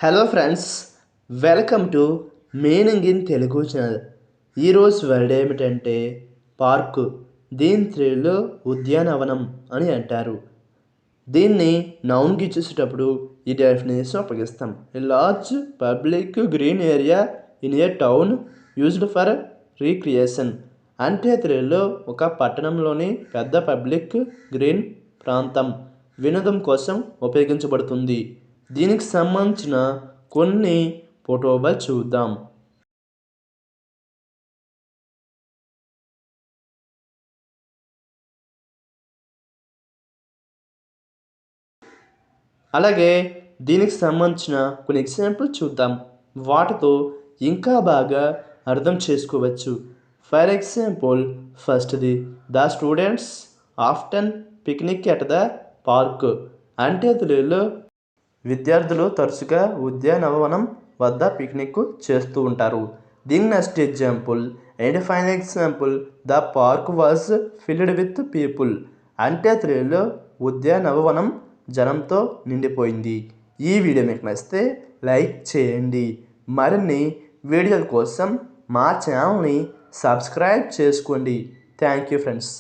Hello friends, welcome to meaning in Telugu channel. ఈరోజు word ఏమిటంటే park. దీని తెలుగులో ఉద్యానవనం అని అంటారు. దీన్ని నౌన్కి ఇచ్చేసేటప్పుడు ఈ డెఫినేషన్ ఉపయోగిస్తాం. A large public green area in a town used for recreation. అంటే తెలుగులో ఒక పట్టణంలోని పెద్ద పబ్లిక్ గ్రీన్ ప్రాంతం వినోదం కోసం ఉపయోగించబడుతుంది. దీనికి సంబంధించిన కొన్ని ఫోటోలు చూద్దాం. అలాగే దీనికి సంబంధించిన కొన్ని ఎగ్జాంపుల్ చూద్దాం. వాటితో ఇంకా బాగా అర్థం చేసుకోవచ్చు. ఫర్ ఎగ్జాంపుల్, ఫస్ట్ది the students often picnic at the park. అంటే తెలుగులో విద్యార్థులు తరచుగా ఉద్యానవనం వద్ద పిక్నిక్ చేస్తూ ఉంటారు. దీని next example and final example, the park was filled with people. అంటే తెలుగులో ఉద్యానవనం జనంతో నిండిపోయింది. ఈ వీడియో మీకు నచ్చితే లైక్ చేయండి. మరిన్ని వీడియోల కోసం మా ఛానల్ని సబ్స్క్రైబ్ చేసుకోండి. Thank you friends.